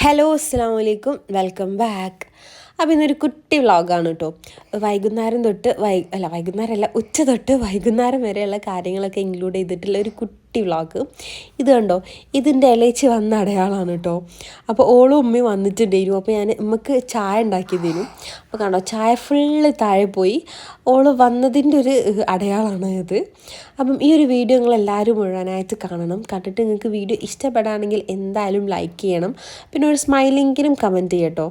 Hello അസ്സലാമു അലൈക്കും welcome back. അപ്പോൾ ഇന്നൊരു കുട്ടി വ്ളോഗാണ് കേട്ടോ. വൈകുന്നേരം തൊട്ട് വൈകുന്നേരമല്ല ഉച്ച തൊട്ട് വൈകുന്നേരം വരെയുള്ള കാര്യങ്ങളൊക്കെ ഇൻക്ലൂഡ് ചെയ്തിട്ടുള്ള ഒരു കുട്ടി വ്ളോഗ്. ഇത് കണ്ടോ, ഇതിൻ്റെ ഇളയിച്ച് വന്ന അടയാളമാണ് കേട്ടോ. അപ്പോൾ ഓളും ഉമ്മയും വന്നിട്ടുണ്ടായിരുന്നു. അപ്പോൾ ഞാൻ ഉമ്മക്ക് ചായ ഉണ്ടാക്കിയതിനും അപ്പോൾ കണ്ടോ ചായ ഫുള്ള് താഴെ പോയി. ഓള് വന്നതിൻ്റെ ഒരു അടയാളമാണ് ഇത്. അപ്പം ഈ ഒരു വീഡിയോ നിങ്ങളെല്ലാവരും മുഴുവനായിട്ട് കാണണം. കണ്ടിട്ട് നിങ്ങൾക്ക് വീഡിയോ ഇഷ്ടപ്പെടുകയാണെങ്കിൽ എന്തായാലും ലൈക്ക് ചെയ്യണം, പിന്നെ ഒരു സ്മൈലിങ്കിലും കമൻറ്റ് ചെയ്യട്ടോ.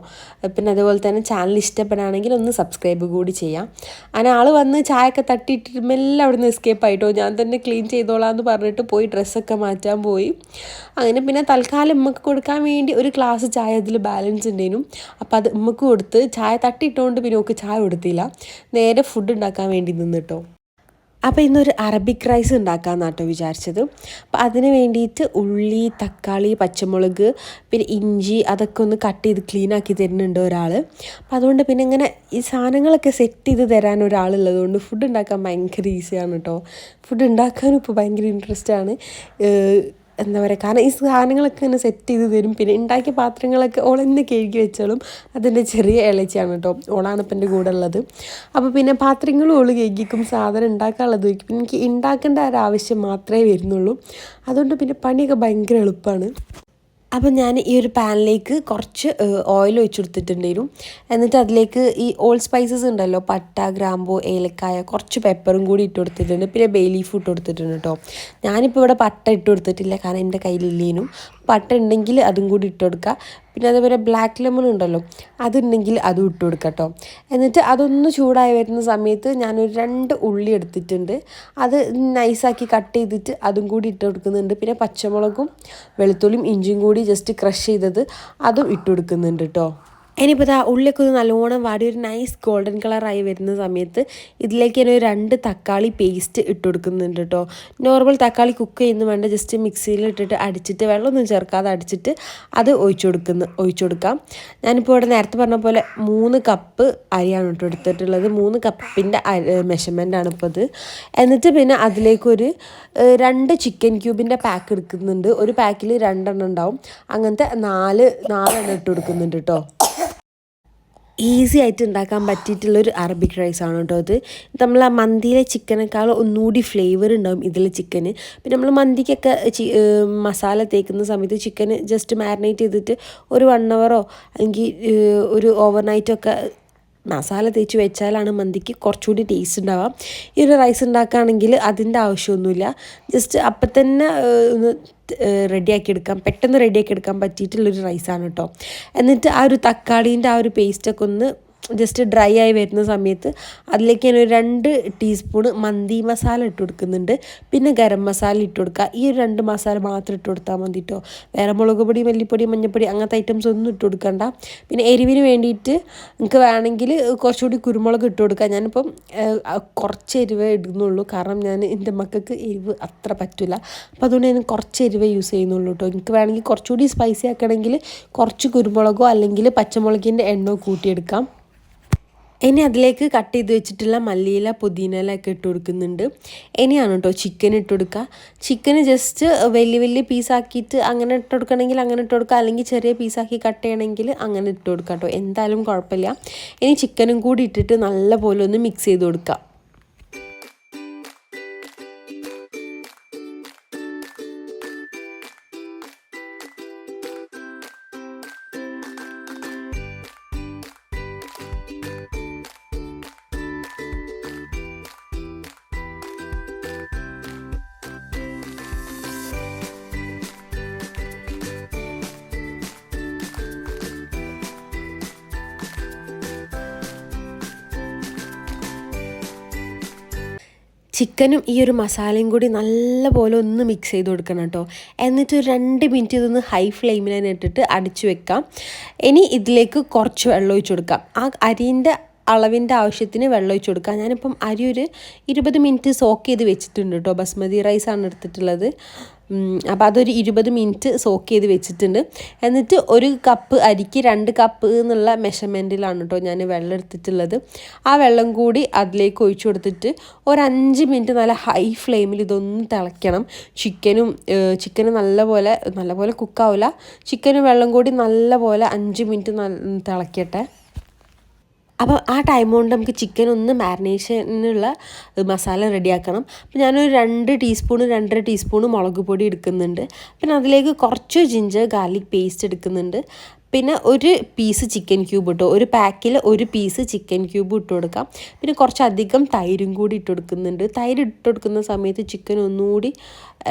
പിന്നെ അതുപോലെ തന്നെ ചാനൽ ഇഷ്ടപ്പെടുകയാണെങ്കിൽ ഒന്ന് സബ്സ്ക്രൈബ് കൂടി ചെയ്യാം. അങ്ങനെ ആൾ വന്ന് ചായയൊക്കെ തട്ടിയിട്ടിട്ട് മെല്ലെ അവിടെ നിന്ന് എസ്കേപ്പ് ആയിട്ടോ. ഞാൻ തന്നെ ക്ലീൻ ചെയ്തോളാം എന്ന് പറഞ്ഞിട്ട് പോയി ഡ്രസ്സൊക്കെ മാറ്റാൻ പോയി. അങ്ങനെ പിന്നെ തൽക്കാലം ഉമ്മക്ക് കൊടുക്കാൻ വേണ്ടി ഒരു ഗ്ലാസ് ചായ അതിൽ ബാലൻസ് ഉണ്ടായിരുന്നു. അപ്പോൾ അത് ഉമ്മക്ക് കൊടുത്ത് ചായ തട്ടിയിട്ടുകൊണ്ട് പിന്നെ ഓക്ക് ചായ കൊടുത്തില്ല, നേരെ ഫുഡ് ഉണ്ടാക്കാൻ വേണ്ടി നിന്നിട്ടോ. അപ്പോൾ ഇന്നൊരു അറബിക് റൈസ് ഉണ്ടാക്കാമെന്നാട്ടോ വിചാരിച്ചത്. അപ്പോൾ അതിന് വേണ്ടിയിട്ട് ഉള്ളി, തക്കാളി, പച്ചമുളക്, പിന്നെ ഇഞ്ചി അതൊക്കെ ഒന്ന് കട്ട് ചെയ്ത് ക്ലീനാക്കി തരുന്നുണ്ട് ഒരാൾ. അപ്പോൾ അതുകൊണ്ട് പിന്നെ ഇങ്ങനെ ഈ സാധനങ്ങളൊക്കെ സെറ്റ് ചെയ്ത് തരാൻ ഒരാളുള്ളതുകൊണ്ട് ഫുഡ് ഉണ്ടാക്കാൻ ഭയങ്കര ഈസിയാണ് കേട്ടോ. ഫുഡ് ഉണ്ടാക്കാനും ഇപ്പോൾ ഭയങ്കര ഇൻട്രസ്റ്റാണ്. എന്താ പറയുക, കാരണം ഈ സാധനങ്ങളൊക്കെ ഇങ്ങനെ സെറ്റ് ചെയ്ത് തരും. പിന്നെ ഉണ്ടാക്കിയ പാത്രങ്ങളൊക്കെ ഓളെന്നെ കഴുകി വെച്ചോളും. അതിൻ്റെ ചെറിയ ഇളച്ചിയാണ് കേട്ടോ, ഓളാണ് ഇപ്പം എൻ്റെ കൂടെ ഉള്ളത്. അപ്പോൾ പിന്നെ പാത്രങ്ങളും ഓള് കഴുകിക്കും, സാധനം ഉണ്ടാക്കാനുള്ളത് വയ്ക്കും. പിന്നെ എനിക്ക് ഉണ്ടാക്കേണ്ട ഒരാവശ്യം മാത്രമേ വരുന്നുള്ളൂ. അതുകൊണ്ട് പിന്നെ പണിയൊക്കെ ഭയങ്കര എളുപ്പമാണ്. അപ്പം ഞാൻ ഈ ഒരു പാനിലേക്ക് കുറച്ച് ഓയിൽ ഒഴിച്ച് കൊടുത്തിട്ടുണ്ടായിരുന്നു. എന്നിട്ട് അതിലേക്ക് ഈ ഓൾ സ്പൈസസ് ഉണ്ടല്ലോ, പട്ട, ഗ്രാമ്പൂ, ഏലക്കായ, കുറച്ച് പെപ്പറും കൂടി ഇട്ട് കൊടുത്തിട്ടുണ്ട്. പിന്നെ ബേ ലീഫ് ഇട്ട് കൊടുത്തിട്ടുണ്ട് കേട്ടോ. ഞാനിപ്പോൾ ഇവിടെ പട്ട ഇട്ട് കൊടുത്തിട്ടില്ല, കാരണം എൻ്റെ കയ്യിലില്ലേനും. പട്ട ഉണ്ടെങ്കിൽ അതും കൂടി ഇട്ട് കൊടുക്കുക. പിന്നെ അതേപോലെ ബ്ലാക്ക് ലെമൺ ഉണ്ടല്ലോ, അതുണ്ടെങ്കിൽ അതും ഇട്ട് കൊടുക്കുക കേട്ടോ. എന്നിട്ട് അതൊന്ന് ചൂടായി വരുന്ന സമയത്ത് ഞാനൊരു 2 ഉള്ളി എടുത്തിട്ടുണ്ട്. അത് നൈസാക്കി കട്ട് ചെയ്തിട്ട് അതും കൂടി ഇട്ട് കൊടുക്കുന്നുണ്ട്. പിന്നെ പച്ചമുളകും വെളുത്തുള്ളിയും ഇഞ്ചിയും കൂടി ജസ്റ്റ് ക്രഷ് ചെയ്തത് അതും ഇട്ട് കൊടുക്കുന്നുണ്ട് കേട്ടോ. ഇനിയിപ്പോൾ ഇതാ ഉള്ളിയൊക്കെ ഒന്ന് നല്ലോണം വാടി ഒരു നൈസ് ഗോൾഡൻ കളറായി വരുന്ന സമയത്ത് ഇതിലേക്ക് ഞാൻ ഒരു 2 തക്കാളി പേസ്റ്റ് ഇട്ട് കൊടുക്കുന്നുണ്ട് കേട്ടോ. നോർമൽ തക്കാളി കുക്ക് ചെയ്യുന്ന വേണ്ട, ജസ്റ്റ് മിക്സിയിൽ ഇട്ടിട്ട് അടിച്ചിട്ട് വെള്ളമൊന്നും ചേർക്കാതെ അടിച്ചിട്ട് അത് ഒഴിച്ചു കൊടുക്കാം. ഞാനിപ്പോൾ ഇവിടെ നേരത്തെ പറഞ്ഞ പോലെ 3 കപ്പ് അരിയാണ് കേട്ടോ എടുത്തിട്ടുള്ളത്. 3 കപ്പിൻ്റെ മെഷർമെൻ്റാണ് ഇപ്പോൾ ഇത്. എന്നിട്ട് പിന്നെ അതിലേക്കൊരു 2 ചിക്കൻ ക്യൂബിൻ്റെ പാക്ക് എടുക്കുന്നുണ്ട്. ഒരു പാക്കിൽ 2 എണ്ണം ഉണ്ടാവും. അങ്ങനത്തെ 4 എണ്ണം ഇട്ട് കൊടുക്കുന്നുണ്ട് കേട്ടോ. ഈസി ആയിട്ട് ഉണ്ടാക്കാൻ പറ്റിയിട്ടുള്ളൊരു അറബിക് റൈസാണ് കേട്ടോ ഇത്. നമ്മൾ ആ മന്തിയിലെ ചിക്കനേക്കാൾ ഒന്നുകൂടി ഫ്ലേവർ ഉണ്ടാവും ഇതിൽ ചിക്കന്. പിന്നെ നമ്മൾ മന്തിക്കൊക്കെ മസാല തേക്കുന്ന സമയത്ത് ചിക്കന് ജസ്റ്റ് മാരിനേറ്റ് ചെയ്തിട്ട് ഒരു 1 ഹവറോ അല്ലെങ്കിൽ ഒരു ഓവർനൈറ്റൊക്കെ മസാല തേച്ച് വെച്ചാലാണ് മന്തിക്ക് കുറച്ചുകൂടി ടേസ്റ്റ് ഉണ്ടാവുക. ഈ ഒരു റൈസ് ഉണ്ടാക്കുകയാണെങ്കിൽ അതിൻ്റെ ആവശ്യമൊന്നുമില്ല. ജസ്റ്റ് അപ്പം തന്നെ ഒന്ന് പെട്ടെന്ന് റെഡിയാക്കി എടുക്കാൻ പറ്റിയിട്ടുള്ളൊരു റൈസാണ് കേട്ടോ. എന്നിട്ട് ആ ഒരു തക്കാളീൻ്റെ ആ ഒരു പേസ്റ്റൊക്കെ ഒന്ന് ജസ്റ്റ് ഡ്രൈ ആയി വരുന്ന സമയത്ത് അതിലേക്ക് ഞാൻ ഒരു 2 ടീസ്പൂൺ മന്തി മസാല ഇട്ട് കൊടുക്കുന്നുണ്ട്. പിന്നെ ഗരം മസാല ഇട്ട് കൊടുക്കുക. ഈ ഒരു 2 മസാല മാത്രം ഇട്ട് കൊടുത്താൽ മതി കേട്ടോ. വേറെ മുളക് പൊടി, മല്ലിപ്പൊടി, മഞ്ഞൾപ്പൊടി അങ്ങനത്തെ ഐറ്റംസ് ഒന്നും ഇട്ട് കൊടുക്കണ്ട. പിന്നെ എരിവിന് വേണ്ടിയിട്ട് നിങ്ങൾക്ക് വേണമെങ്കിൽ കുറച്ചുകൂടി കുരുമുളക് ഇട്ട് കൊടുക്കുക. ഞാനിപ്പം കുറച്ച് എരിവേ ഇടുന്നുള്ളൂ, കാരണം ഞാൻ എൻ്റെ മക്കൾക്ക് എരിവ് അത്ര പറ്റില്ല. അപ്പോൾ അതുകൊണ്ട് ഞാൻ കുറച്ച് എരിവേ യൂസ് ചെയ്യുന്നുള്ളൂ കേട്ടോ. എനിക്ക് വേണമെങ്കിൽ കുറച്ചുകൂടി സ്പൈസി ആക്കണമെങ്കിൽ കുറച്ച് കുരുമുളകോ അല്ലെങ്കിൽ പച്ചമുളകിൻ്റെ എണ്ണയോ കൂട്ടിയെടുക്കാം. ഇനി അതിലേക്ക് കട്ട് ചെയ്ത് വെച്ചിട്ടുള്ള മല്ലിയില, പുതിനയില ഒക്കെ ഇട്ട് കൊടുക്കുന്നുണ്ട്. ഇനിയാണ് കേട്ടോ ചിക്കൻ ഇട്ട് കൊടുക്കുക. ചിക്കന് ജസ്റ്റ് വലിയ പീസാക്കിയിട്ട് അങ്ങനെ ഇട്ട് കൊടുക്കണമെങ്കിൽ അങ്ങനെ ഇട്ട് കൊടുക്കുക, അല്ലെങ്കിൽ ചെറിയ പീസാക്കി കട്ട് ചെയ്യണമെങ്കിൽ അങ്ങനെ ഇട്ട് കൊടുക്കുക കേട്ടോ. എന്തായാലും കുഴപ്പമില്ല. ഇനി ചിക്കനും കൂടി ഇട്ടിട്ട് നല്ലപോലെ ഒന്ന് മിക്സ് ചെയ്ത് കൊടുക്കുക. ചിക്കനും ഈ ഒരു മസാലയും കൂടി നല്ലപോലെ ഒന്ന് മിക്സ് ചെയ്ത് കൊടുക്കണം കേട്ടോ. എന്നിട്ട് 2 മിനിറ്റ് ഇതൊന്ന് ഹൈ ഫ്ലെയിമിൽ തന്നെ ഇട്ടിട്ട് അടിച്ചു വെക്കാം. ഇനി ഇതിലേക്ക് കുറച്ച് വെള്ളം ഒഴിച്ച് കൊടുക്കാം. ആ അരിൻ്റെ അളവിൻ്റെ ആവശ്യത്തിന് വെള്ളം ഒഴിച്ച് കൊടുക്കാം. ഞാനിപ്പം അരി ഒരു 20 മിനിറ്റ് സോക്ക് ചെയ്ത് വെച്ചിട്ടുണ്ട് കേട്ടോ. ബസ്മതി റൈസാണ് എടുത്തിട്ടുള്ളത്. അപ്പോൾ അതൊരു 20 മിനിറ്റ് സോക്ക് ചെയ്ത് വെച്ചിട്ടുണ്ട്. എന്നിട്ട് 1 കപ്പ് അരിക്ക് 2 കപ്പ് എന്നുള്ള മെഷർമെൻറ്റിലാണ് കേട്ടോ ഞാൻ വെള്ളം എടുത്തിട്ടുള്ളത്. ആ വെള്ളം കൂടി അതിലേക്ക് ഒഴിച്ചു കൊടുത്തിട്ട് ഒരു 5 മിനിറ്റ് നല്ല ഹൈ ഫ്ലെയിമിൽ ഇതൊന്ന് തിളയ്ക്കണം. ചിക്കനും നല്ലപോലെ കുക്കാവില്ല. ചിക്കനും വെള്ളം കൂടി നല്ലപോലെ 5 മിനിറ്റ് തിളയ്ക്കട്ടെ. അപ്പോൾ ആ ടൈം കൊണ്ട് നമുക്ക് ചിക്കൻ ഒന്ന് മാരിനേഷനുള്ള മസാല റെഡിയാക്കണം. അപ്പോൾ ഞാനൊരു 2-2.5 ടീസ്പൂൺ മുളക് പൊടി എടുക്കുന്നുണ്ട്. പിന്നെ അതിലേക്ക് കുറച്ച് ജിഞ്ചർ ഗാർലിക് പേസ്റ്റ് എടുക്കുന്നുണ്ട്. പിന്നെ 1 പീസ് ചിക്കൻ ക്യൂബ് ഇട്ടു. ഒരു പാക്കിൽ 1 പീസ് ചിക്കൻ ക്യൂബ് ഇട്ട് കൊടുക്കാം. പിന്നെ കുറച്ചധികം തൈരും കൂടി ഇട്ട് കൊടുക്കുന്നുണ്ട്. തൈര് ഇട്ട് കൊടുക്കുന്ന സമയത്ത് ചിക്കൻ ഒന്നുകൂടി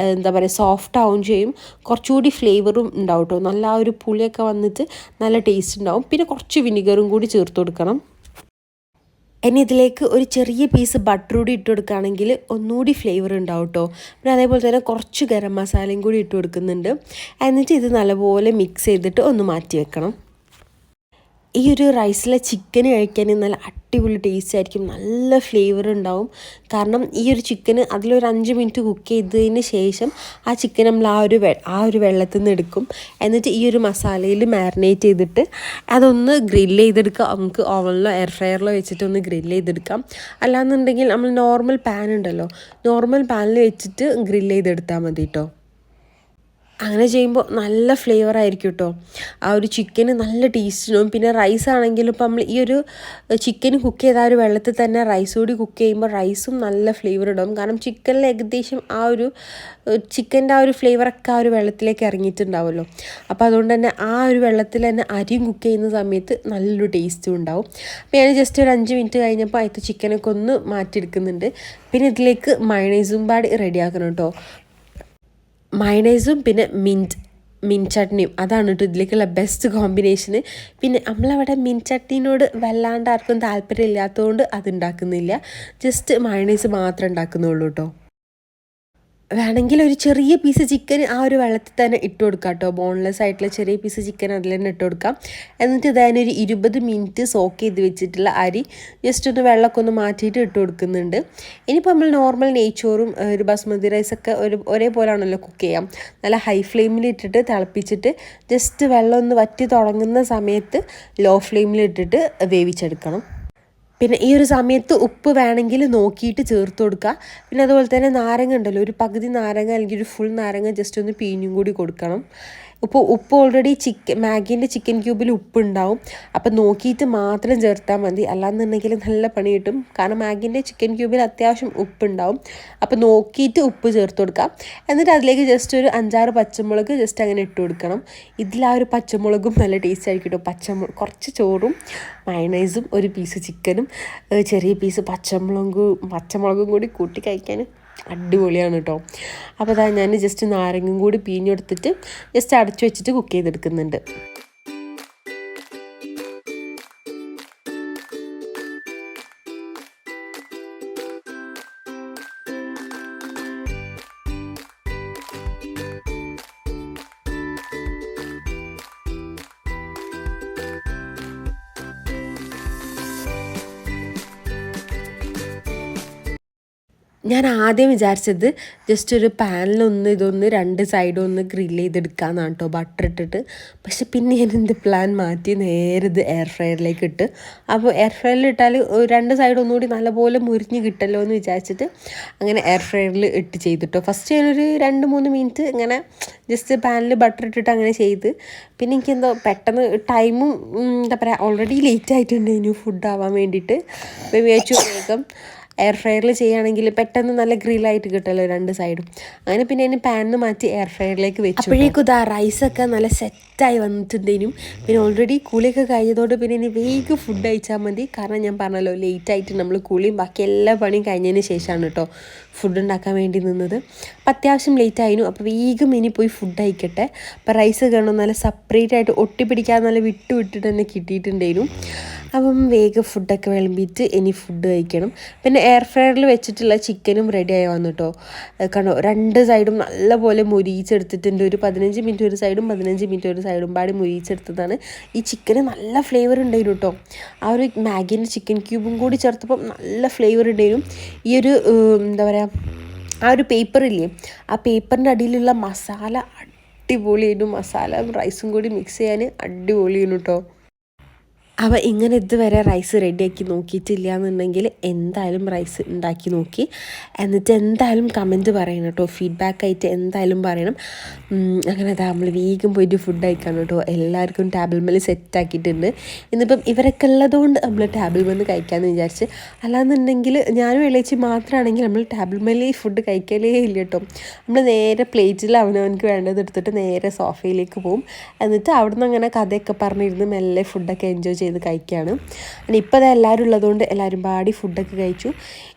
സോഫ്റ്റ് ആവും ചെയ്യും. കുറച്ചുകൂടി ഫ്ലേവറും ഉണ്ടാവും കേട്ടോ. നല്ല ആ ഒരു പുളിയൊക്കെ വന്നിട്ട് നല്ല ടേസ്റ്റ് ഉണ്ടാവും. പിന്നെ കുറച്ച് വിനിഗറും കൂടി ചേർത്ത് കൊടുക്കണം. ഇനി ഇതിലേക്ക് ഒരു ചെറിയ പീസ് ബട്ടർ കൂടി ഇട്ട് കൊടുക്കുകയാണെങ്കിൽ ഒന്നുകൂടി ഫ്ലേവർ ഉണ്ടാവും കേട്ടോ. പിന്നെ അതേപോലെ തന്നെ കുറച്ച് ഗരം മസാലയും കൂടി ഇട്ട് കൊടുക്കുന്നുണ്ട്. എന്നിട്ട് ഇത് നല്ലപോലെ മിക്സ് ചെയ്തിട്ട് ഒന്ന് മാറ്റി വെക്കണം. ഈ ഒരു റൈസിലെ ചിക്കൻ കഴിക്കാൻ നല്ല അടിപൊളി ടേസ്റ്റ് ആയിരിക്കും. നല്ല ഫ്ലേവർ ഉണ്ടാവും. കാരണം ഈ ഒരു ചിക്കന് അതിലൊരു 5 മിനിറ്റ് കുക്ക് ചെയ്തതിന് ശേഷം ആ ചിക്കൻ നമ്മൾ ആ ഒരു വെള്ളത്തിൽ നിന്ന് എടുക്കും. എന്നിട്ട് ഈ ഒരു മസാലയിൽ മാരിനേറ്റ് ചെയ്തിട്ട് അതൊന്ന് ഗ്രില്ല് ചെയ്തെടുക്കാം. നമുക്ക് ഓവനിലോ എയർ ഫ്രയറിലോ വെച്ചിട്ട് ഒന്ന് ഗ്രില്ല് ചെയ്തെടുക്കാം. അല്ലാന്നുണ്ടെങ്കിൽ നമ്മൾ നോർമൽ പാൻ ഉണ്ടല്ലോ, നോർമൽ പാനിൽ വെച്ചിട്ട് ഗ്രില്ല് ചെയ്തെടുത്താൽ മതി കേട്ടോ. അങ്ങനെ ചെയ്യുമ്പോൾ നല്ല ഫ്ലേവർ ആയിരിക്കും കേട്ടോ. ആ ഒരു ചിക്കന് നല്ല ടേസ്റ്റിനും. പിന്നെ റൈസ് ആണെങ്കിലും ഇപ്പം നമ്മൾ ഈ ഒരു ചിക്കൻ കുക്ക് ചെയ്ത ആ ഒരു വെള്ളത്തിൽ തന്നെ റൈസ് കൂടി കുക്ക് ചെയ്യുമ്പോൾ റൈസും നല്ല ഫ്ലേവർ ഉണ്ടാവും. കാരണം ചിക്കനിൽ ഏകദേശം ആ ഒരു ചിക്കൻ്റെ ആ ഒരു ഫ്ലേവറൊക്കെ ആ ഒരു വെള്ളത്തിലേക്ക് ഇറങ്ങിയിട്ടുണ്ടാവുമല്ലോ. അപ്പോൾ അതുകൊണ്ട് തന്നെ ആ ഒരു വെള്ളത്തിൽ തന്നെ അരിയും കുക്ക് ചെയ്യുന്ന സമയത്ത് നല്ലൊരു ടേസ്റ്റും ഉണ്ടാവും. അപ്പോൾ ഞാൻ ജസ്റ്റ് ഒരു 5 മിനിറ്റ് കഴിഞ്ഞപ്പോൾ അതിൽ ചിക്കനൊക്കെ ഒന്ന് മാറ്റിയെടുക്കുന്നുണ്ട്. പിന്നെ ഇതിലേക്ക് മയണൈസും പാടി റെഡിയാക്കണം കേട്ടോ. മയണൈസും പിന്നെ മിൻറ്റ് ചട്നിയും അതാണ് കേട്ടോ ഇതിലേക്കുള്ള ബെസ്റ്റ് കോമ്പിനേഷന്. പിന്നെ നമ്മളവിടെ മിൻറ്റ് ചട്നീനോട് വല്ലാണ്ട് ആർക്കും താല്പര്യം ഇല്ലാത്തതുകൊണ്ട് അത് ഉണ്ടാക്കുന്നില്ല. ജസ്റ്റ് മയണൈസ് മാത്രമേ ഉണ്ടാക്കുന്നുള്ളൂ കേട്ടോ. വേണമെങ്കിൽ ഒരു ചെറിയ പീസ് ചിക്കൻ ആ ഒരു വെള്ളത്തിൽ തന്നെ ഇട്ട് കൊടുക്കാം കേട്ടോ. ബോൺലെസ് ആയിട്ടുള്ള ചെറിയ പീസ് ചിക്കൻ അതിൽ തന്നെ ഇട്ട് കൊടുക്കാം. എന്നിട്ട് ഇതായാലൊരു 20 മിനിറ്റ് സോക്ക് ചെയ്ത് വെച്ചിട്ടുള്ള അരി ജസ്റ്റ് ഒന്ന് വെള്ളമൊക്കെ ഒന്ന് മാറ്റിയിട്ട് ഇട്ട് കൊടുക്കുന്നുണ്ട്. ഇനിയിപ്പോൾ നമ്മൾ നോർമൽ നെയ്ച്ചോറും ഒരു ബസ്മതി റൈസൊക്കെ ഒരേപോലെയാണല്ലോ കുക്ക് ചെയ്യാം. നല്ല ഹൈ ഫ്ലെയിമിൽ ഇട്ടിട്ട് തിളപ്പിച്ചിട്ട് ജസ്റ്റ് വെള്ളം ഒന്ന് വറ്റി തുടങ്ങുന്ന സമയത്ത് ലോ ഫ്ലെയിമിൽ ഇട്ടിട്ട് വേവിച്ചെടുക്കണം. പിന്നെ ഈ ഒരു സമയത്ത് ഉപ്പ് വേണമെങ്കിൽ നോക്കിയിട്ട് ചേർത്ത് കൊടുക്കുക. പിന്നെ അതുപോലെ തന്നെ നാരങ്ങ ഉണ്ടല്ലോ, ഒരു പകുതി നാരങ്ങ അല്ലെങ്കിൽ ഒരു ഫുൾ നാരങ്ങ ജസ്റ്റ് ഒന്ന് പിഴിഞ്ഞും കൂടി കൊടുക്കണം. ഉപ്പ് ഓൾറെഡി മാഗീൻ്റെ ചിക്കൻ ക്യൂബിൽ ഉപ്പുണ്ടാവും. അപ്പം നോക്കിയിട്ട് മാത്രം ചേർത്താൽ മതി. അല്ലാന്നുണ്ടെങ്കിൽ നല്ല പണി കിട്ടും. കാരണം മാഗീൻ്റെ ചിക്കൻ ക്യൂബിൽ അത്യാവശ്യം ഉപ്പുണ്ടാവും. അപ്പം നോക്കിയിട്ട് ഉപ്പ് ചേർത്ത് കൊടുക്കാം. എന്നിട്ട് അതിലേക്ക് ജസ്റ്റ് ഒരു 5-6 പച്ചമുളക് ജസ്റ്റ് അങ്ങനെ ഇട്ട് കൊടുക്കണം. ഇതിൽ ആ ഒരു പച്ചമുളകും നല്ല ടേസ്റ്റ് ആയിരിക്കും കേട്ടോ. കുറച്ച് ചോറും മയണൈസും ഒരു പീസ് ചിക്കനും ചെറിയ പീസ് പച്ചമുളകും കൂടി കൂട്ടി കഴിക്കാൻ അടിപൊളിയാണ് കേട്ടോ. അപ്പോൾ അതാ ഞാൻ ജസ്റ്റ് നാരങ്ങയും കൂടി പിഴിഞ്ഞെടുത്തിട്ട് ജസ്റ്റ് അടച്ചു വെച്ചിട്ട് കുക്ക് ചെയ്തെടുക്കുന്നുണ്ട്. ഞാൻ ആദ്യം വിചാരിച്ചത് ജസ്റ്റ് ഒരു പാനിലൊന്ന് ഇതൊന്ന് 2 സൈഡും ഒന്ന് ഗ്രില്ല് ചെയ്തെടുക്കാമെന്നാണ് കേട്ടോ, ബട്ടർ ഇട്ടിട്ട്. പക്ഷെ പിന്നെ ഞാൻ എൻ്റെ പ്ലാൻ മാറ്റി നേരെ ഇത് എയർ ഫ്രയറിലേക്ക് ഇട്ട്. അപ്പോൾ എയർ ഫ്രയറിൽ ഇട്ടാൽ 2 സൈഡ് ഒന്നുകൂടി നല്ലപോലെ മുരിഞ്ഞ് കിട്ടല്ലോ എന്ന് വിചാരിച്ചിട്ട് അങ്ങനെ എയർ ഫ്രയറിൽ ഇട്ട് ചെയ്തിട്ടോ. ഫസ്റ്റ് ഞാനൊരു 2-3 മിനിറ്റ് ഇങ്ങനെ ജസ്റ്റ് പാനിൽ ബട്ടർ ഇട്ടിട്ട് അങ്ങനെ ചെയ്ത്. പിന്നെ എനിക്കെന്തോ പെട്ടെന്ന് ടൈമും എന്താ പറയുക, ഓൾറെഡി ലേറ്റ് ആയിട്ടുണ്ട് ഇനി ഫുഡ് ആവാൻ വേണ്ടിയിട്ട്. അപ്പോൾ വിചാരിച്ചു വേഗം എയർ ഫ്രയറിൽ ചെയ്യുകയാണെങ്കിൽ പെട്ടെന്ന് നല്ല ഗ്രില്ലായിട്ട് കിട്ടുമല്ലോ 2 സൈഡും. അങ്ങനെ പിന്നെ അതിന് പാനിന് മാറ്റി എയർ ഫ്രയറിലേക്ക് വെച്ചു. അപ്പോഴേക്കും ഇതാ റൈസൊക്കെ നല്ല സെറ്റായി വന്നിട്ടുണ്ടേനും. പിന്നെ ഓൾറെഡി കുളിയൊക്കെ കഴിഞ്ഞതോട് പിന്നെ ഇനി വേഗം ഫുഡ് കഴിച്ചാൽ മതി. കാരണം ഞാൻ പറഞ്ഞല്ലോ ലേറ്റായിട്ട് നമ്മൾ കുളിയും ബാക്കി എല്ലാ പണിയും കഴിഞ്ഞതിന് ശേഷമാണ് കേട്ടോ ഫുഡ് ഉണ്ടാക്കാൻ വേണ്ടി നിന്നത്. അപ്പം അത്യാവശ്യം ലേറ്റ് ആയിരുന്നു. അപ്പോൾ വേഗം ഇനി പോയി ഫുഡ് കഴിക്കട്ടെ. അപ്പോൾ റൈസ് കാണും നല്ല സെപ്പറേറ്റ് ആയിട്ട് ഒട്ടിപ്പിടിക്കാതെ നല്ല വിട്ടിട്ട് തന്നെ കിട്ടിയിട്ടുണ്ടായിരുന്നു. അപ്പം വേഗം ഫുഡൊക്കെ വിളമ്പിയിട്ട് ഇനി ഫുഡ് കഴിക്കണം. പിന്നെ എയർ ഫ്രയറിൽ വെച്ചിട്ടുള്ള ചിക്കനും റെഡി ആയി വന്നു കേട്ടോ. കണ്ടോ, 2 സൈഡും നല്ലപോലെ മുരിയിച്ചെടുത്തിട്ടുണ്ട്. ഒരു 15 മിനിറ്റ് ഒരു സൈഡും 15 മിനിറ്റ് ഒരു സൈഡും പാടി മുരിയിച്ചെടുത്തതാണ്. ഈ ചിക്കന് നല്ല ഫ്ലേവർ ഉണ്ടായിരുന്നു കേട്ടോ. ആ ഒരു മാഗീൻ്റെ ചിക്കൻ ക്യൂബും കൂടി ചേർത്തപ്പോൾ നല്ല ഫ്ലേവർ ഉണ്ടായിരുന്നു. ഈ ഒരു എന്താ പറയുക, ആ ഒരു പേപ്പറില്ലേ, ആ പേപ്പറിൻ്റെ അടിയിലുള്ള മസാല അടിപൊളിയായിരുന്നു. മസാല റൈസും കൂടി മിക്സ് ചെയ്യാൻ അടിപൊളിയായിരുന്നു കേട്ടോ. അപ്പോൾ ഇങ്ങനെ ഇതുവരെ റൈസ് റെഡിയാക്കി നോക്കിയിട്ടില്ല എന്നുണ്ടെങ്കിൽ എന്തായാലും റൈസ് ഉണ്ടാക്കി നോക്കി, എന്നിട്ട് എന്തായാലും കമൻറ്റ് പറയണം കേട്ടോ, ഫീഡ്ബാക്കായിട്ട് എന്തായാലും പറയണം. അങ്ങനെ അതാ നമ്മൾ വേഗം പോയിട്ട് ഫുഡ് കഴിക്കണം കേട്ടോ. എല്ലാവർക്കും ടേബിൾ മേൽ സെറ്റാക്കിയിട്ടുണ്ട്. ഇന്നിപ്പം ഇവരൊക്കെ ഉള്ളതുകൊണ്ട് നമ്മൾ ടേബിൾ മേൽ കഴിക്കാമെന്ന് വിചാരിച്ച്. അല്ലാന്നുണ്ടെങ്കിൽ ഞാനും ഇളച്ചി മാത്രമാണെങ്കിൽ നമ്മൾ ടേബിൾ മേൽ ഫുഡ് കഴിക്കലേ ഇല്ല കേട്ടോ. നമ്മൾ നേരെ പ്ലേറ്റിൽ അവനവനക്ക് വേണ്ടത് എടുത്തിട്ട് നേരെ സോഫയിലേക്ക് പോകും. എന്നിട്ട് അവിടെ നിന്ന് അങ്ങനെ കഥയൊക്കെ പറഞ്ഞിരുന്ന് മെല്ലെ ഫുഡൊക്കെ എൻജോയ് ചെയ്ത് കഴിക്കുകയാണ്. ഇപ്പം അത് എല്ലാവരും ഉള്ളതുകൊണ്ട് എല്ലാവരും പാടി ഫുഡൊക്കെ കഴിച്ചു.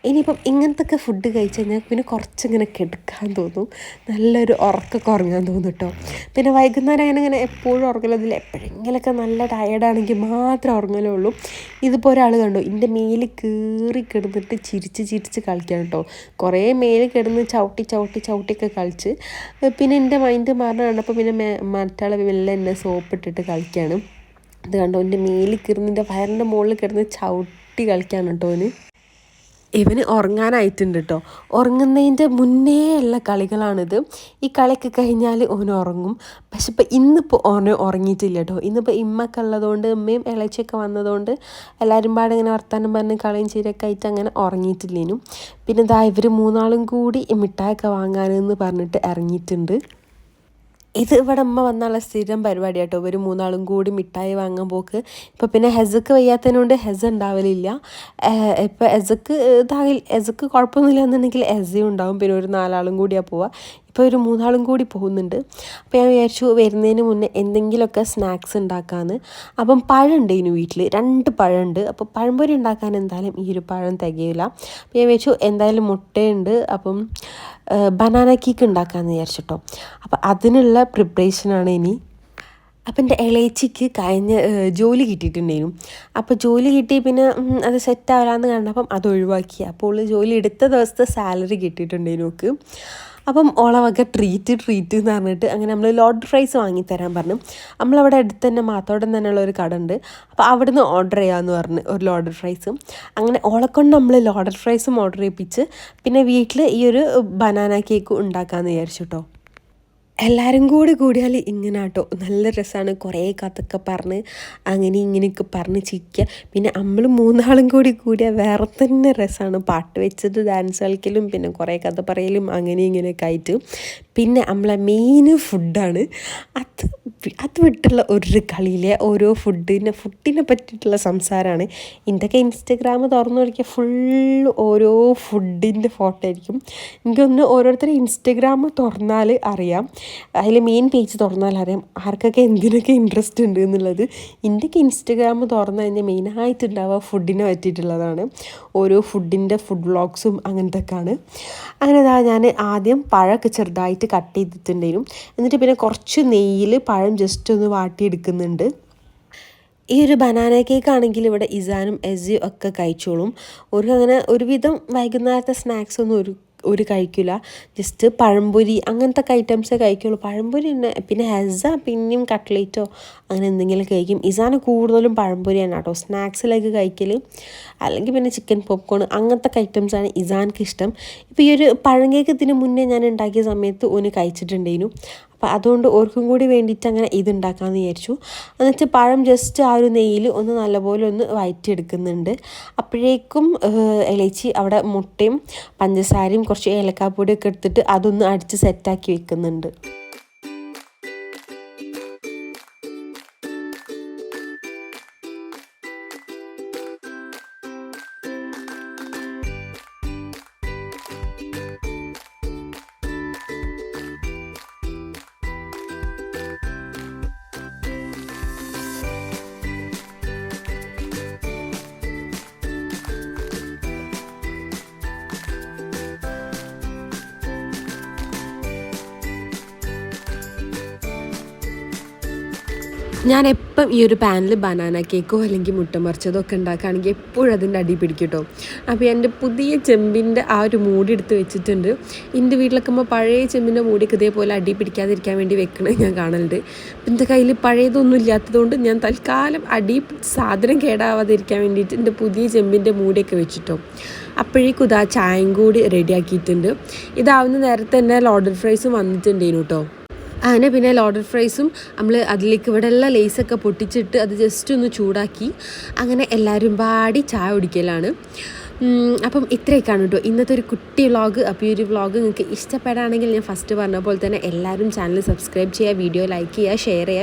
ഇനിയിപ്പം ഇങ്ങനത്തെ ഫുഡ് കഴിച്ച് കഴിഞ്ഞാൽ പിന്നെ കുറച്ചിങ്ങനെ കിടക്കാൻ തോന്നും, നല്ലൊരു ഉറക്കമൊക്കെ ഉറങ്ങാൻ തോന്നും കേട്ടോ. പിന്നെ വൈകുന്നേരം അങ്ങനെ എപ്പോഴും ഉറങ്ങലൊന്നുമില്ല, എപ്പോഴെങ്കിലൊക്കെ നല്ല ടയേർഡാണെങ്കിൽ മാത്രം ഉറങ്ങലേ ഉള്ളൂ. ഇതിപ്പോൾ ഒരാൾ കണ്ടു എൻ്റെ മേലിൽ കയറി കിടന്നിട്ട് ചിരിച്ച് കളിക്കാൻ കേട്ടോ. കുറേ മേലിൽ കിടന്ന് ചവിട്ടിയൊക്കെ കളിച്ച് പിന്നെ എൻ്റെ മൈൻഡ് മാറുന്ന കണ്ടപ്പോൾ പിന്നെ മറ്റാളെ മെല്ലെ എന്നെ സോപ്പിട്ടിട്ട് കളിക്കുകയാണ്. ഇത് കണ്ടോ, എൻ്റെ മേലിൽ കിടന്ന് എൻ്റെ വയറിൻ്റെ മുകളിൽ കിടന്ന് ചവിട്ടി കളിക്കാൻ കേട്ടോ. ഇവന് ഉറങ്ങാനായിട്ടുണ്ട് കേട്ടോ. ഉറങ്ങുന്നതിൻ്റെ മുന്നേ ഉള്ള കളികളാണിത്. ഈ കളിയൊക്കെ കഴിഞ്ഞാൽ ഓൻ ഉറങ്ങും. പക്ഷെ ഇന്നിപ്പോൾ ഓന് ഉറങ്ങിയിട്ടില്ല കേട്ടോ. ഇന്നിപ്പോൾ ഇമ്മൊക്കെ ഉള്ളതുകൊണ്ട്, ഉമ്മയും ഇളച്ചിയൊക്കെ വന്നതുകൊണ്ട് എല്ലാവരും പാടെ ഇങ്ങനെ വർത്താനം പറഞ്ഞ് കളിയും ചിരിയൊക്കെ ആയിട്ട് അങ്ങനെ ഉറങ്ങിയിട്ടില്ലേനും. പിന്നെ ഇതാ ഇവർ മൂന്നാളും കൂടി മിഠായിയൊക്കെ വാങ്ങാനെന്ന് പറഞ്ഞിട്ട് ഇറങ്ങിയിട്ടുണ്ട്. ഇത് ഇവിടെ അമ്മ വന്നുള്ള സ്ഥിരം പരിപാടി കേട്ടോ. ഇവർ മൂന്നാളും കൂടി മിഠായി വാങ്ങാൻ പോക്ക്. ഇപ്പോൾ പിന്നെ ഹെസക്ക് വയ്യാത്തതിനോണ്ട് ഹെസ ഉണ്ടാവലില്ല. ഇപ്പോൾ ഹെസക്ക് കുഴപ്പമൊന്നുമില്ല എന്നുണ്ടെങ്കിൽ ഹെസയും ഉണ്ടാവും. പിന്നെ ഒരു 4 ആളും കൂടിയാണ് പോവുക. ഇപ്പോൾ ഒരു 3 ആളും കൂടി പോകുന്നുണ്ട്. അപ്പോൾ ഞാൻ വിചാരിച്ചു വരുന്നതിന് മുന്നേ എന്തെങ്കിലുമൊക്കെ സ്നാക്സ് ഉണ്ടാക്കാമെന്ന്. അപ്പം പഴമുണ്ട് ഇതിന് വീട്ടിൽ, 2 പഴമുണ്ട്. അപ്പോൾ പഴംപൊരി ഉണ്ടാക്കാൻ എന്തായാലും ഈ ഒരു പഴം തികയില്ല. അപ്പോൾ ഞാൻ വിചാരിച്ചു എന്തായാലും മുട്ടയുണ്ട്, അപ്പം ബനാന കേക്ക് ഉണ്ടാക്കാമെന്ന് വിചാരിച്ചിട്ടോ. അപ്പോൾ അതിനുള്ള പ്രിപ്പറേഷനാണ് ഇനി. അപ്പം എൻ്റെ ഇളയച്ചിക്ക് ജോലി കിട്ടിയിട്ടുണ്ടായിരുന്നു. അപ്പോൾ ജോലി കിട്ടി പിന്നെ അത് സെറ്റാവില്ലാന്ന് കണ്ടപ്പം അത് ഒഴിവാക്കി. അപ്പോൾ ജോലി എടുത്ത ദിവസത്തെ സാലറി കിട്ടിയിട്ടുണ്ടായിരുന്നു നോക്ക്. അപ്പം ഓള വക ട്രീറ്റ് എന്ന് പറഞ്ഞിട്ട് അങ്ങനെ നമ്മൾ ലോഡഡ് ഫ്രൈസ് വാങ്ങിത്തരാൻ പറഞ്ഞു. നമ്മളവിടെ അടുത്ത് തന്നെ മാത്തോടൻ തന്നെയുള്ള ഒരു കട ഉണ്ട്. അപ്പോൾ അവിടുന്ന് ഓർഡർ ചെയ്യാമെന്ന് പറഞ്ഞ് ഒരു ലോഡഡ് ഫ്രൈസും. അങ്ങനെ ഓളെക്കൊണ്ട് നമ്മൾ ലോഡഡ് ഫ്രൈസും ഓർഡർ ചെയ്യിപ്പിച്ച് പിന്നെ വീട്ടിൽ ഈ ഒരു ബനാന കേക്ക് ഉണ്ടാക്കാമെന്ന് വിചാരിച്ചു കേട്ടോ. എല്ലാവരും കൂടിയാൽ ഇങ്ങനെ കേട്ടോ, നല്ല രസമാണ്. കുറേ കഥയൊക്കെ പറഞ്ഞ് അങ്ങനെ ഇങ്ങനെയൊക്കെ പറഞ്ഞ് ചിരിക്കുക. പിന്നെ നമ്മൾ 3 ആളും കൂടിയാൽ വേറെ തന്നെ രസമാണ്. പാട്ട് വെച്ചിട്ട് ഡാൻസ് കളിക്കലും പിന്നെ കുറേ കഥ പറയലും അങ്ങനെ ഇങ്ങനെയൊക്കെ ആയിട്ട്. പിന്നെ നമ്മളെ മെയിൻ ഫുഡാണ്. അത് വിട്ടുള്ള ഒരു കളിയിലെ ഓരോ ഫുഡിനെ പറ്റിയിട്ടുള്ള സംസാരമാണ്. ഇതിൻ്റെയൊക്കെ ഇൻസ്റ്റഗ്രാം തുറന്നു നോക്കിയാൽ ഫുള്ള് ഓരോ ഫുഡിൻ്റെ ഫോട്ടോ ആയിരിക്കും. എനിക്കൊന്ന് ഓരോരുത്തരും ഇൻസ്റ്റഗ്രാം തുറന്നാൽ അറിയാം, അതിൽ മെയിൻ പേജ് തുറന്നാൽ അറിയാം ആർക്കൊക്കെ എന്തിനൊക്കെ ഇൻട്രസ്റ്റ് ഉണ്ട് എന്നുള്ളത്. എൻ്റെയൊക്കെ ഇൻസ്റ്റഗ്രാം തുറന്നു കഴിഞ്ഞാൽ മെയിനായിട്ടുണ്ടാവുക ഫുഡിനെ പറ്റിയിട്ടുള്ളതാണ്. ഓരോ ഫുഡ് വ്ളോഗ്സും അങ്ങനത്തെയൊക്കെയാണ്. അങ്ങനെ ഞാൻ ആദ്യം പഴമൊക്കെ ചെറുതായിട്ട് കട്ട് ചെയ്തിട്ടുണ്ടായിരുന്നു. എന്നിട്ട് പിന്നെ കുറച്ച് നെയ്യിൽ പഴം ജസ്റ്റ് ഒന്ന് വാട്ടിയെടുക്കുന്നുണ്ട്. ഈ ഒരു ബനാന കേക്ക് ആണെങ്കിൽ ഇവിടെ ഇസാനും എസിയും ഒക്കെ കഴിച്ചോളും. അങ്ങനെ ഒരുവിധം വൈകുന്നേരത്തെ സ്നാക്സ് ഒന്നും ഒരു കഴിക്കില്ല. ജസ്റ്റ് പഴംപൊരി അങ്ങനത്തെ ഐറ്റംസേ കഴിക്കുള്ളൂ. പഴംപൊരി തന്നെ. പിന്നെ ഹെസ പിന്നെയും കട്ട്ലേറ്റോ അങ്ങനെ എന്തെങ്കിലും കഴിക്കും. ഇസാന് കൂടുതലും പഴംപൊരിയാണ് കേട്ടോ സ്നാക്സിലേക്ക് കഴിക്കൽ. അല്ലെങ്കിൽ പിന്നെ ചിക്കൻ പോപ്കോൺ അങ്ങനത്തെ ഐറ്റംസാണ് ഇസാൻക്ക് ഇഷ്ടം. ഇപ്പോൾ ഈ ഒരു പഴം കേക്ക് ഇതിന് മുന്നേ ഞാൻ ഉണ്ടാക്കിയ സമയത്ത് ഓന് കഴിച്ചിട്ടുണ്ടായിരുന്നു. അപ്പോൾ അതുകൊണ്ട് ഓർക്കും കൂടി വേണ്ടിയിട്ട് അങ്ങനെ ഇതുണ്ടാക്കാമെന്ന് വിചാരിച്ചു. എന്നിട്ട് പഴം ജസ്റ്റ് ആ ഒരു നെയ്യിൽ ഒന്ന് നല്ലപോലെ ഒന്ന് വഴറ്റിയെടുക്കുന്നുണ്ട്. അപ്പോഴേക്കും ഇളച്ചി അവിടെ മുട്ടയും പഞ്ചസാരയും കുറച്ച് ഏലക്കാപ്പൊടിയൊക്കെ എടുത്തിട്ട് അതൊന്ന് അടിച്ച് സെറ്റാക്കി വെക്കുന്നുണ്ട്. ഞാൻ എപ്പം ഈ ഒരു പാനിൽ ബനാന കേക്കോ അല്ലെങ്കിൽ മുട്ട മറിച്ചതോ ഒക്കെ ഉണ്ടാക്കുകയാണെങ്കിൽ എപ്പോഴും അതിൻ്റെ അടി പിടിക്കും കേട്ടോ. അപ്പോൾ എൻ്റെ പുതിയ ചെമ്പിൻ്റെ ആ ഒരു മൂടി എടുത്ത് വെച്ചിട്ടുണ്ട്. എൻ്റെ വീട്ടിലൊക്കെ പഴയ ചെമ്പിൻ്റെ മൂടിയൊക്കെ ഇതേപോലെ അടി പിടിക്കാതിരിക്കാൻ വേണ്ടി വെക്കണത് ഞാൻ കാണലുണ്ട്. എൻ്റെ കയ്യിൽ പഴയതൊന്നും ഇല്ലാത്തതുകൊണ്ട് ഞാൻ തൽക്കാലം സാധനം കേടാവാതിരിക്കാൻ വേണ്ടിയിട്ട് എൻ്റെ പുതിയ ചെമ്പിൻ്റെ മൂടിയൊക്കെ വെച്ചിട്ടോ. അപ്പോഴേക്കും ഇതാ ചായയും കൂടി റെഡിയാക്കിയിട്ടുണ്ട്. ഇതാവുന്ന നേരത്തെ തന്നെ ലോഡഡ് ഫ്രൈസും വന്നിട്ടുണ്ടേനു കേട്ടോ. അങ്ങനെ പിന്നെ ലോഡഡ് ഫ്രൈസും നമ്മൾ അതിലേക്ക് ഇവിടെ എല്ലാം ലേസൊക്കെ പൊട്ടിച്ചിട്ട് അത് ജസ്റ്റ് ഒന്ന് ചൂടാക്കി അങ്ങനെ എല്ലാവരും പാടി ചായ കുടിക്കലാണ്. അപ്പം ഇത്രയൊക്കെയാണ് കേട്ടോ ഇന്നത്തെ ഒരു കുട്ടി വ്ളോഗ്. അപ്പോൾ ഈ ഒരു വ്ളോഗ് നിങ്ങൾക്ക് ഇഷ്ടപ്പെടുകയാണെങ്കിൽ ഞാൻ ഫസ്റ്റ് പറഞ്ഞ പോലെ തന്നെ എല്ലാവരും ചാനൽ സബ്സ്ക്രൈബ് ചെയ്യുക, വീഡിയോ ലൈക്ക് ചെയ്യുക, ഷെയർ ചെയ്യുക.